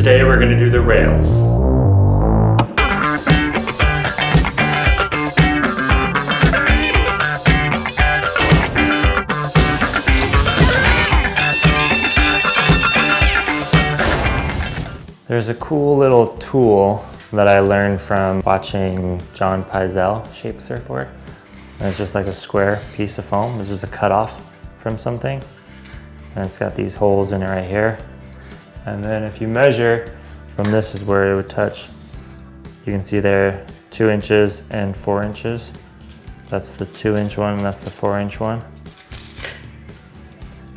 Today we're going to do the rails. There's a cool little tool that I learned from watching John Pizel shape a surfboard. And it's just like a square piece of foam. It's just a cutoff from something. And it's got these holes in it right here. And then if you measure, from this is where it would touch. You can see there 2 inches and 4 inches. That's the 2-inch one and that's the 4-inch one.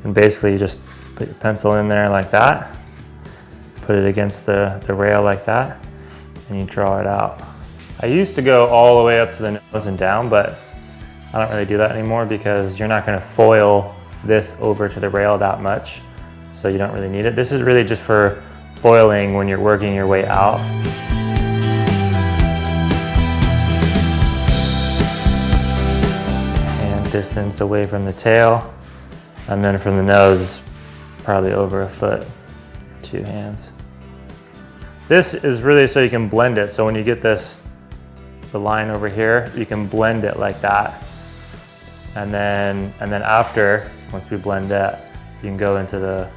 And basically you just put your pencil in there like that. Put it against the rail like that, and you draw it out. I used to go all the way up to the nose and down, but I don't really do that anymore because you're not gonna foil this over to the rail that much, so you don't really need it. This is really just for foiling when you're working your way out. And distance away from the tail, and then from the nose, probably over a foot. 2 hands. This is really so you can blend it. So when you get this, the line over here, you can blend it like that. And then after, once we blend that, you can go into the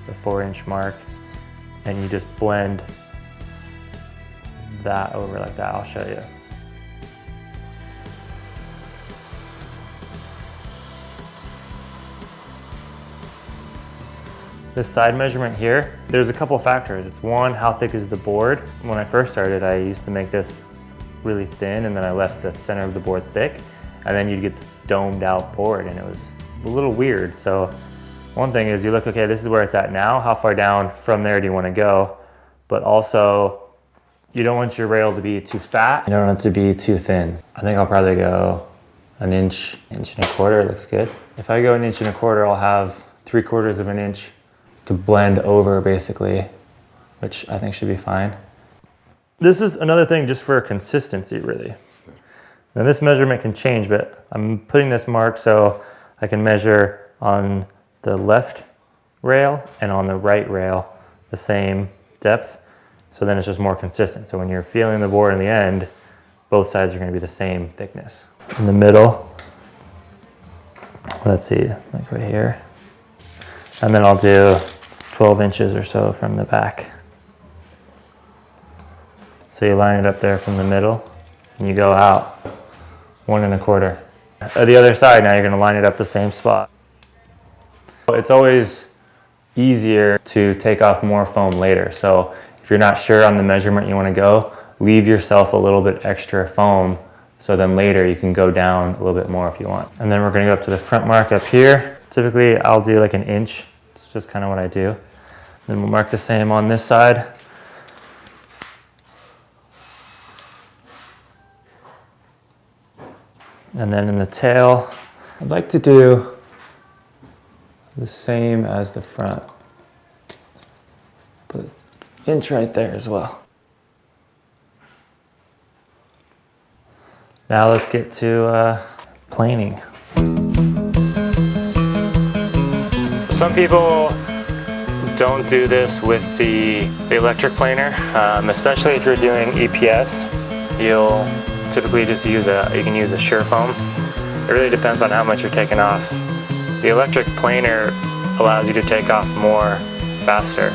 4-inch mark and you just blend that over like that. I'll show you. This side measurement here, there's a couple factors. It's one, how thick is the board? When I first started, I used to make this really thin and then I left the center of the board thick. And then you'd get this domed out board and it was a little weird. So one thing is you look, okay, this is where it's at now. How far down from there do you want to go? But also, you don't want your rail to be too fat. You don't want it to be too thin. I think I'll probably go an inch, 1.25 inches, looks good. If I go 1.25 inches, I'll have 3/4 of an inch to blend over basically, which I think should be fine. This is another thing just for consistency really. Now this measurement can change, but I'm putting this mark so I can measure on the left rail and on the right rail the same depth. So then it's just more consistent. So when you're feeling the board in the end, both sides are gonna be the same thickness. In the middle, let's see, like right here. And then I'll do 12 inches or so from the back. So you line it up there from the middle and you go out 1.25. The other side now you're gonna line it up the same spot. It's always easier to take off more foam later. So if you're not sure on the measurement you wanna go, leave yourself a little bit extra foam so then later you can go down a little bit more if you want. And then we're gonna go up to the front mark up here. Typically I'll do like 1 inch. It's just kind of what I do. Then we'll mark the same on this side. And then in the tail, I'd like to do the same as the front. Put an inch right there as well. Now let's get to planing. Some people don't do this with the electric planer, especially if you're doing EPS. You'll typically just use you can use a Surform. It really depends on how much you're taking off. The electric planer allows you to take off more faster.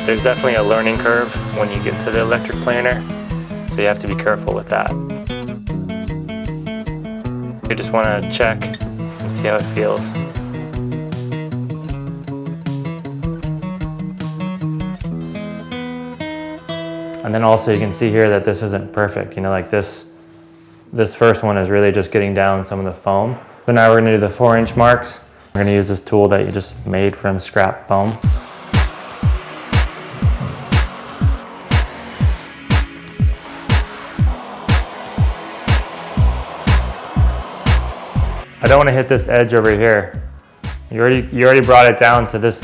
There's definitely a learning curve when you get to the electric planer, so you have to be careful with that. You just want to check and see how it feels. And then also you can see here that this isn't perfect. You know, like this first one is really just getting down some of the foam. So now we're gonna do the 4-inch marks. We're gonna use this tool that you just made from scrap foam. I don't wanna hit this edge over here. You already brought it down to this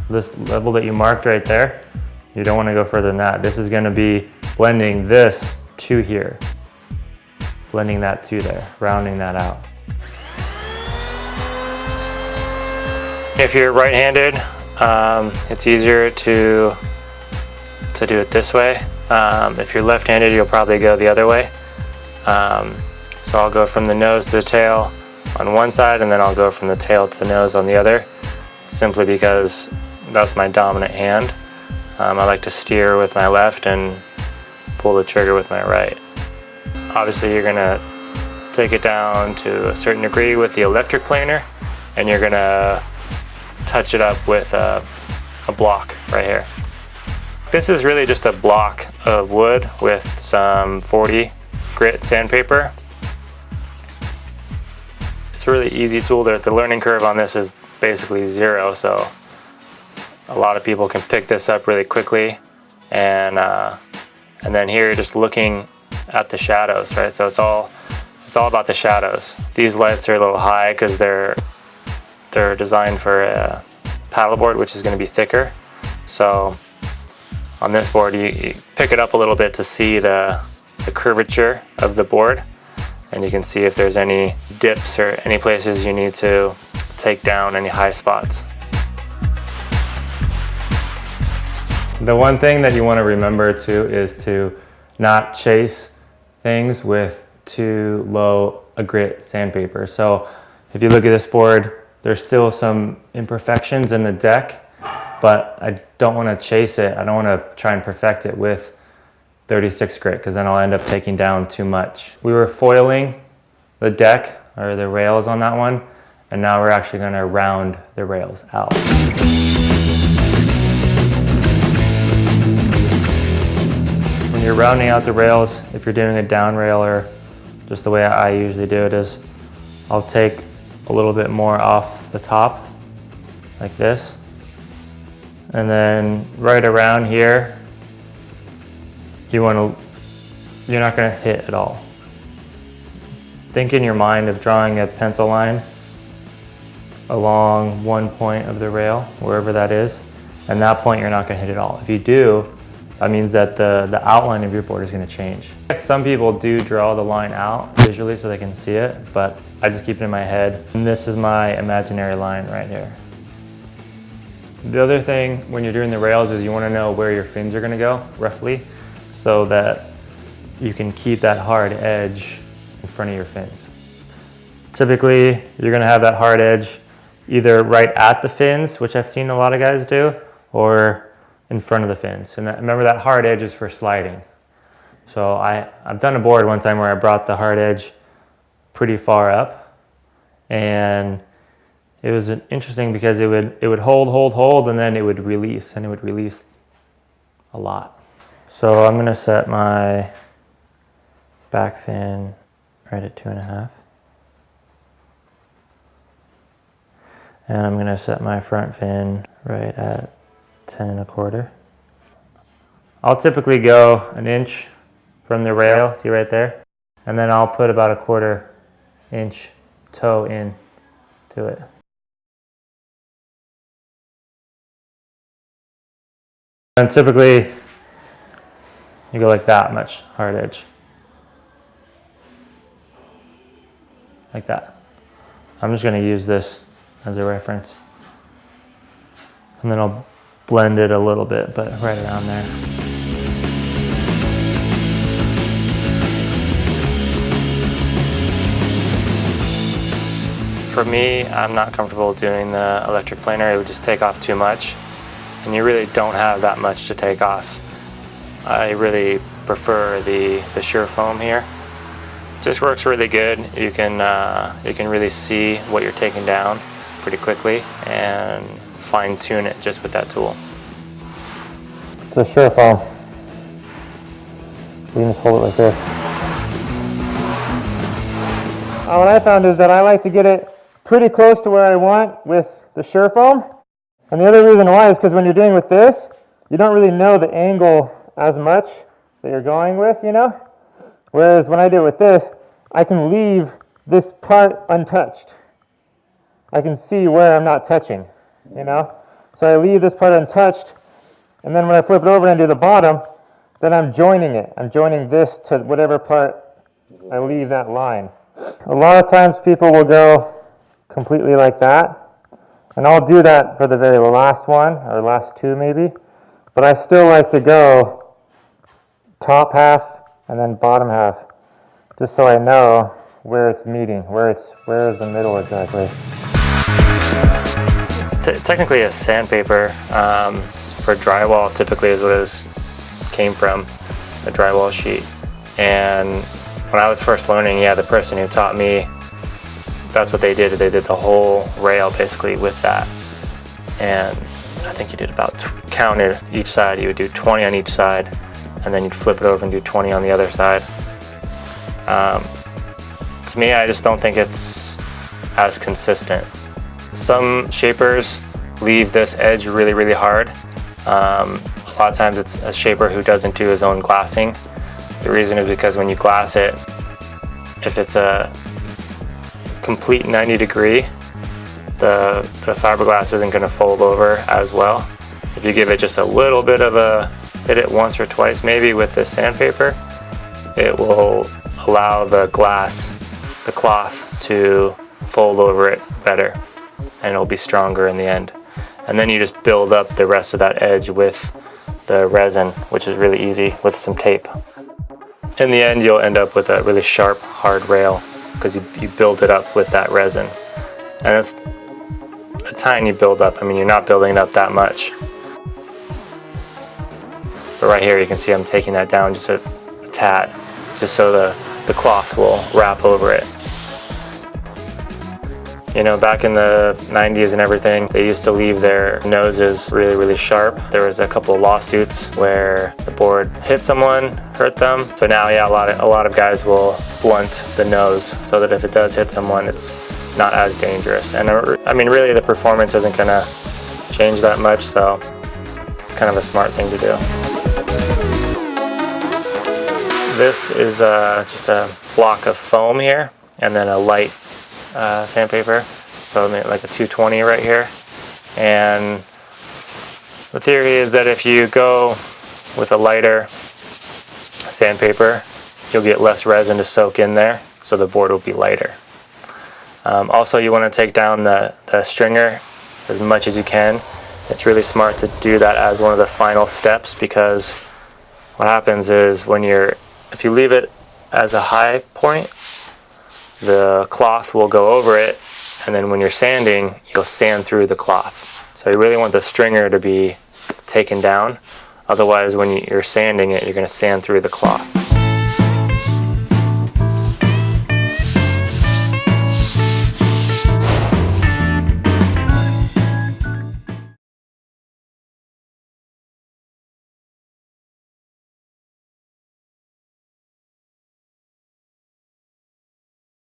level that you marked right there. You don't want to go further than that. This is going to be blending this to here. Blending that to there, rounding that out. If you're right-handed, It's easier to do it this way. If you're left-handed, you'll probably go the other way. So I'll go from the nose to the tail on one side, and then I'll go from the tail to the nose on the other, simply because that's my dominant hand. I like to steer with my left and pull the trigger with my right. Obviously, you're gonna take it down to a certain degree with the electric planer, and you're gonna touch it up with a block right here. This is really just a block of wood with some 40 grit sandpaper. It's a really easy tool. The learning curve on this is basically 0, so a lot of people can pick this up really quickly. And then here you're just looking at the shadows, right? So it's all about the shadows. These lights are a little high because they're designed for a paddleboard, which is going to be thicker. So on this board, you pick it up a little bit to see the curvature of the board, and you can see if there's any dips or any places you need to take down, any high spots. The one thing that you want to remember too is to not chase things with too low a grit sandpaper. So if you look at this board, there's still some imperfections in the deck, but I don't want to chase it. I don't want to try and perfect it with 36 grit, because then I'll end up taking down too much. We were foiling the deck, or the rails on that one, and now we're actually going to round the rails out. When you're rounding out the rails, if you're doing a down rail, or just the way I usually do it is, I'll take a little bit more off the top, like this. And then right around here, you're not gonna hit at all. Think in your mind of drawing a pencil line along one point of the rail, wherever that is, and that point you're not gonna hit at all. If you do, that means that the outline of your board is gonna change. Some people do draw the line out visually so they can see it, but I just keep it in my head. And this is my imaginary line right here. The other thing when you're doing the rails is you wanna know where your fins are gonna go, roughly, so that you can keep that hard edge in front of your fins. Typically, you're gonna have that hard edge either right at the fins, which I've seen a lot of guys do, or in front of the fins. And remember, that hard edge is for sliding. So I've done a board one time where I brought the hard edge pretty far up, and it was interesting because it would hold, and then it would release, and it would release a lot. So I'm gonna set my back fin right at 2.5. And I'm gonna set my front fin right at 10.25. I'll typically go 1 inch from the rail, see right there? And then I'll put about 1/4 inch toe in to it. And typically, you go like that much hard edge. Like that. I'm just gonna use this as a reference. And then I'll blend it a little bit, but right around there. For me, I'm not comfortable doing the electric planer. It would just take off too much, and you really don't have that much to take off. I really prefer the Surform here. Just works really good. You can really see what you're taking down pretty quickly and fine tune it just with that tool. It's a Surform. You can just hold it like this. What I found is that I like to get it pretty close to where I want with the Surform. And the other reason why is because when you're doing with this, you don't really know the angle as much that you're going with, you know? Whereas when I do it with this, I can leave this part untouched. I can see where I'm not touching, you know? So I leave this part untouched, and then when I flip it over and do the bottom, then I'm joining it. I'm joining this to whatever part I leave that line. A lot of times people will go completely like that, And I'll do that for the very last one, or last two maybe. But I still like to go top half and then bottom half, just so I know where it's meeting, where is the middle exactly. It's technically a sandpaper for drywall. Typically is what it came from, a drywall sheet. And when I was first learning, yeah, the person who taught me, that's what they did. They did the whole rail basically with that. And I think you did about, counted each side, you would do 20 on each side, and then you'd flip it over and do 20 on the other side. To me, I just don't think it's as consistent. Some shapers leave this edge really, really hard. A lot of times it's a shaper who doesn't do his own glassing. The reason is because when you glass it, if it's a complete 90 degree, the fiberglass isn't going to fold over as well. If you give it just a little bit of a, hit it once or twice maybe with the sandpaper, it will allow the glass, the cloth, to fold over it better, and it'll be stronger in the end. And then you just build up the rest of that edge with the resin, which is really easy with some tape. In the end, you'll end up with a really sharp, hard rail because you build it up with that resin. And it's a tiny build up. I mean, you're not building it up that much. But right here, you can see I'm taking that down just a tad, just so the cloth will wrap over it. You know, back in the 90s and everything, they used to leave their noses really, really sharp. There was a couple of lawsuits where the board hit someone, hurt them. So now, yeah, a lot of guys will blunt the nose so that if it does hit someone, it's not as dangerous. And I mean, really, the performance isn't gonna change that much, so it's kind of a smart thing to do. This is just a block of foam here, and then a light sandpaper, so like a 220 right here. And the theory is that if you go with a lighter sandpaper, you'll get less resin to soak in there, so the board will be lighter. Also, you want to take down the stringer as much as you can. It's really smart to do that as one of the final steps, because what happens is if you leave it as a high point, the cloth will go over it, and then when you're sanding, you'll sand through the cloth. So you really want the stringer to be taken down. Otherwise, when you're sanding it, you're going to sand through the cloth.